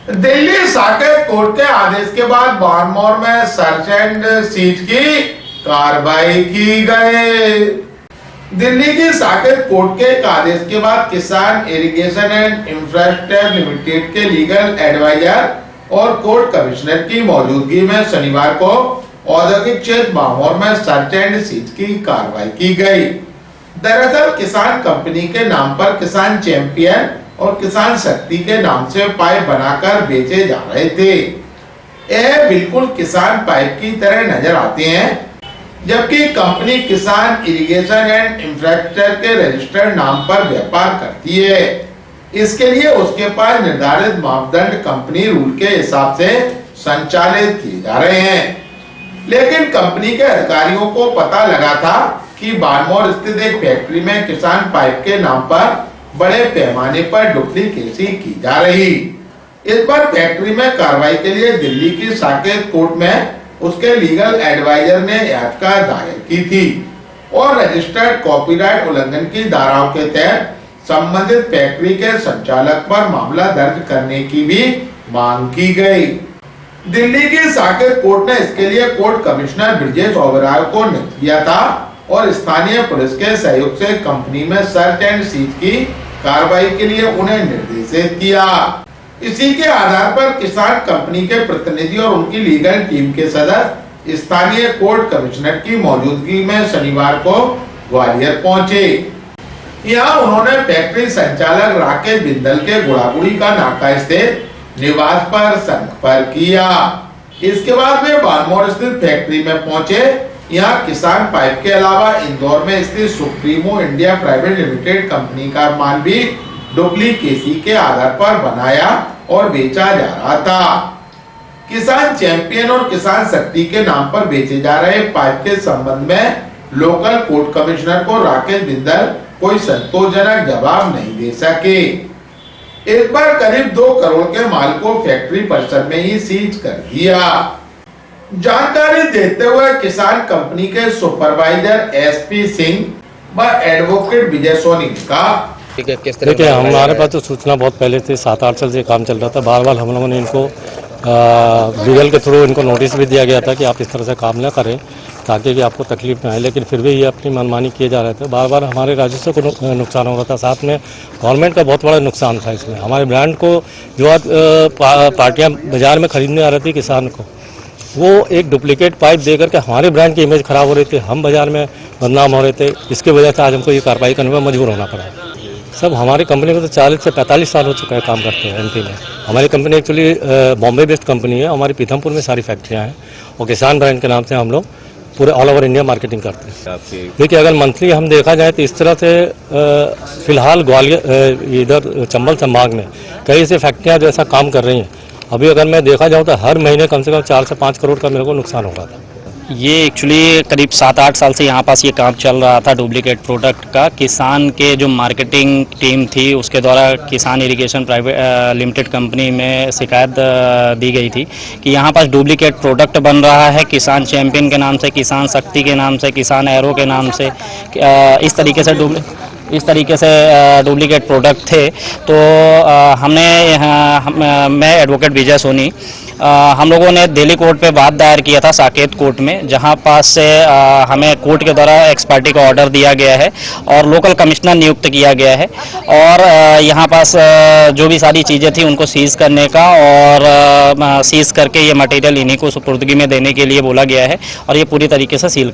Delhi Saket court के आदेश के बाद बारमौर में सर्च एंड सीज की कार्रवाई की गई। दिल्ली की साकेत कोर्ट के एक आदेश के बाद किसान इरिगेशन एंड इंफ्रास्ट्रक्चर लिमिटेड के लीगल एडवाइजर और कोर्ट कमिश्नर की मौजूदगी में शनिवार को औद्योगिक क्षेत्र बारमौर में सर्च एंड सीज की कार्रवाई की गई। दरअसल किसान कंपनी के नाम पर किसान चैंपियन और किसान शक्ति के नाम से पाइप बनाकर बेचे जा रहे थे। यह बिल्कुल किसान पाइप की तरह नजर आते हैं, जबकि कंपनी किसान इरिगेशन एंड इंफ्रास्ट्रक्चर के रजिस्टर्ड नाम पर व्यापार करती है। इसके लिए उसके पास निर्धारित मापदंड कंपनी रूल के हिसाब से संचालित किए जा रहे हैं। लेकिन कंपनी के अधिकारियों को पता लगा था कि बारमौर स्थित एक फैक्ट्री में किसान पाइप के नाम पर बड़े पैमाने पर डुप्लीकेसी की जा रही। इस पर फैक्ट्री में कार्रवाई के लिए दिल्ली की साकेत कोर्ट में उसके लीगल एडवाइजर ने याचिका दायर की थी और रजिस्टर्ड कॉपीराइट उल्लंघन की धाराओं के तहत संबंधित फैक्ट्री के संचालक पर मामला दर्ज करने की भी मांग की गई। दिल्ली की साकेत कोर्ट ने इसके लिए कोर्ट कमिश्नर ब्रजेश ओबेरॉय को नियुक्त किया था और स्थानीय पुलिस के सहयोग से कंपनी में सर्च एंड सीज की कार्रवाई के लिए उन्हें निर्देशित किया। इसी के आधार पर किसान कंपनी के प्रतिनिधि और उनकी लीगल टीम के सदस्य स्थानीय कोर्ट कमिश्नर की मौजूदगी में शनिवार को ग्वालियर पहुंचे। यहाँ उन्होंने फैक्ट्री संचालक राकेश बिंदल के गुड़ागुड़ी का नाका स्थित निवास पर संपर्क किया। इसके बाद वे बारमौर स्थित फैक्ट्री में पहुंचे। यहाँ किसान पाइप के अलावा इंदौर में स्थित supremo India private limited company का माल भी डुप्लीकेसी के आधार पर बनाया और बेचा जा रहा था। किसान चैंपियन और किसान शक्ति के नाम पर बेचे जा रहे पाइप के संबंध में लोकल कोर्ट कमिश्नर को राकेश बिंदल कोई संतोषजनक जवाब नहीं दे सके। इस पर करीब 2 करोड़ के माल को फैक्ट्री परिसर में ही सीज कर दिया। जानकारी देते हुए किसान कंपनी के सुपरवाइजर एसपी सिंह व एडवोकेट विजय सोनी ने कहा, देखिए हमारे पास तो सूचना बहुत पहले से 7-8 साल से काम चल रहा था। बार बार हम लोगों ने इनको लीगल के थ्रू इनको नोटिस भी दिया गया था कि आप इस तरह से काम न करें ताकि कि आपको तकलीफ न आए, लेकिन फिर भी ये अपनी मनमानी किए जा रहे थे। बार बार हमारे राजस्व को नुकसान हो रहा था, साथ में गवर्नमेंट का बहुत बड़ा नुकसान था इसमें। हमारे ब्रांड को जो आज पार्टियाँ बाजार में खरीदने आ रही थी किसान को, वो एक डुप्लीकेट पाइप दे करके हमारे ब्रांड की इमेज खराब हो रही थी, हम बाजार में बदनाम हो रहे थे। इसकी वजह से आज हमको ये कार्रवाई करने में मजबूर होना पड़ा। सब हमारी कंपनी को तो 40 से 45 साल हो चुका है काम करते हैं एमपी में। हमारी company actually Bombay based company है। हमारी पीथमपुर में सारी फैक्ट्रियाँ हैं और किसान ब्रांड के नाम से हम लोग पूरे ऑल ओवर इंडिया मार्केटिंग करते हैं। देखिए अगर मंथली हम देखा जाए तो इस तरह से फिलहाल ग्वालियर इधर चंबल संभाग में कई से फैक्ट्रियाँ जो ऐसा काम कर रही हैं। अभी अगर मैं देखा जाऊँ तो हर महीने कम से कम 4 से 5 करोड़ का मेरे को नुकसान हो रहा था। ये एक्चुअली करीब 7-8 साल से यहाँ पास ये काम चल रहा था डुप्लीकेट प्रोडक्ट का। किसान के जो मार्केटिंग टीम थी उसके द्वारा किसान इरिगेशन प्राइवेट लिमिटेड कंपनी में शिकायत दी गई थी कि यहाँ पास डुप्लीकेट प्रोडक्ट बन रहा है। किसान चैंपियन के नाम से, किसान शक्ति के नाम से, किसान एरो के नाम से इस तरीके से डुप्लीकेट प्रोडक्ट थे। तो मैं एडवोकेट विजय सोनी, हम लोगों ने दिल्ली कोर्ट पे बात दायर किया था साकेत कोर्ट में, जहां पास से हमें कोर्ट के द्वारा एक्सपर्टी का ऑर्डर दिया गया है और लोकल कमिश्नर नियुक्त किया गया है और यहां पास जो भी सारी चीज़ें थी उनको सीज करने का और सीज करके ये मटेरियल इन्हीं को सुपुर्दगी में देने के लिए बोला गया है और ये पूरी तरीके से सील